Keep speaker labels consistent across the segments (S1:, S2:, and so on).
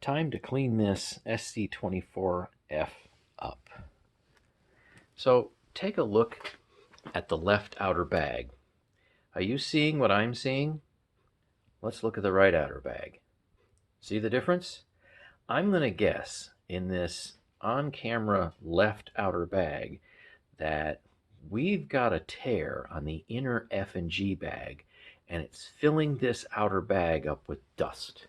S1: Time to clean this SC24F up. So take a look at the left outer bag. Are you seeing what I'm seeing? Let's look at the right outer bag. See the difference? I'm going to guess in this on-camera left outer bag that we've got a tear on the inner F and G bag, and it's filling this outer bag up with dust.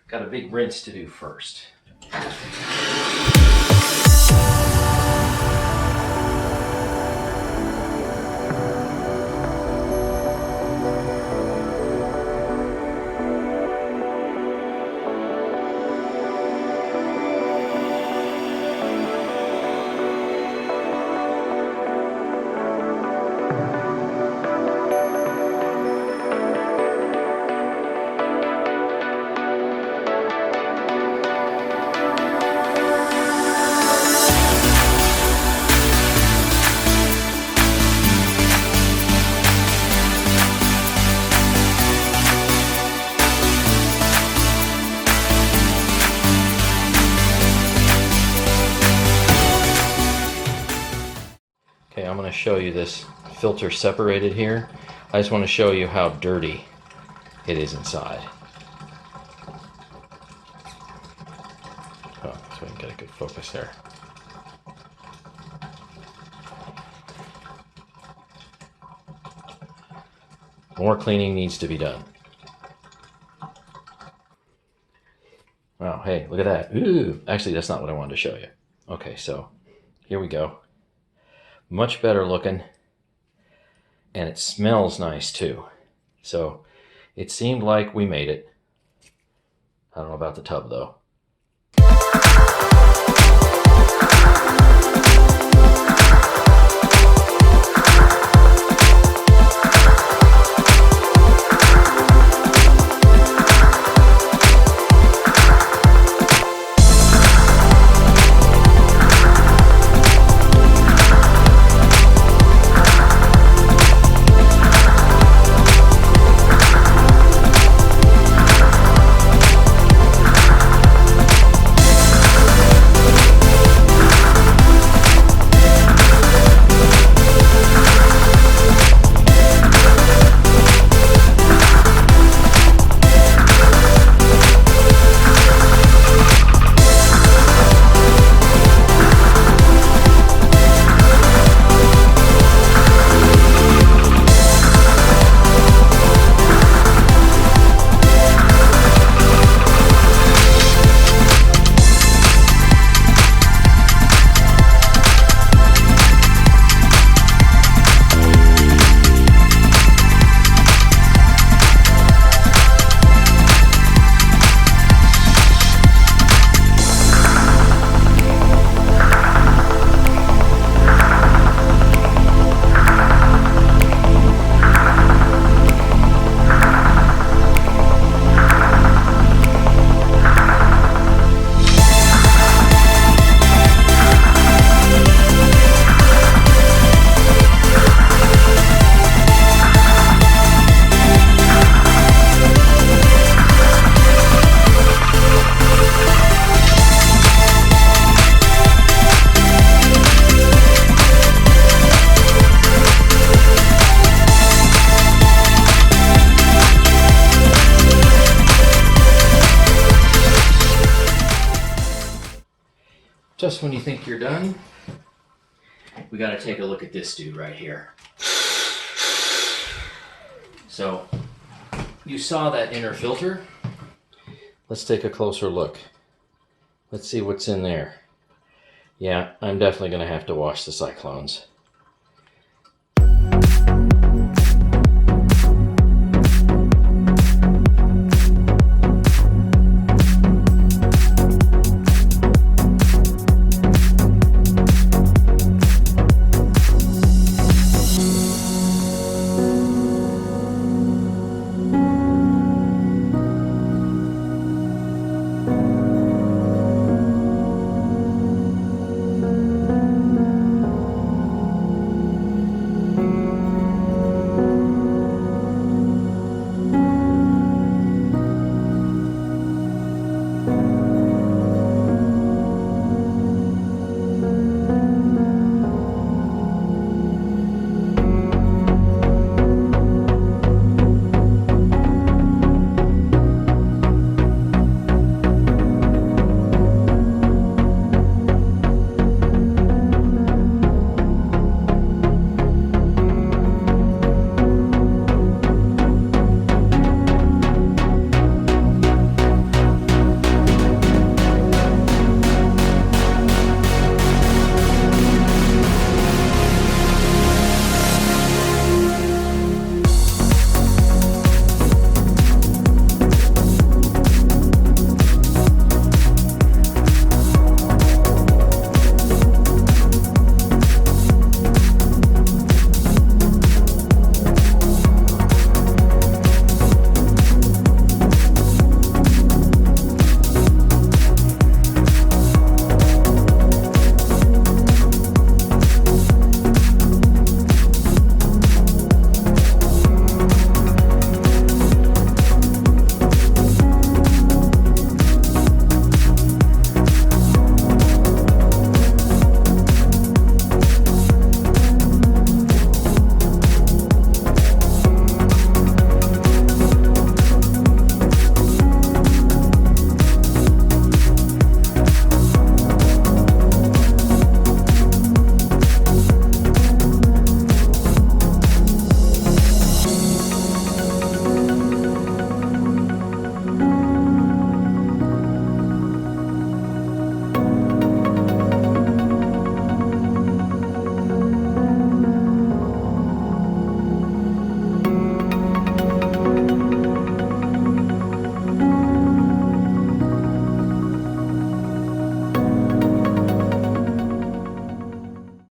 S1: Got a big rinse to do first. Okay, I'm going to show you this filter separated here. I just want to show you how dirty it is inside. Oh, so we can get a good focus there. More cleaning needs to be done. Wow, hey, look at that. Ooh, actually, that's not what I wanted to show you. Okay, so here we go. Much better looking, and it smells nice too. So it seemed like we made it. I don't know about the tub though. Just when you think you're done, we got to take a look at this dude right here. So, you saw that inner filter. Let's take a closer look. Let's see what's in there. Yeah, I'm definitely going to have to wash the cyclones.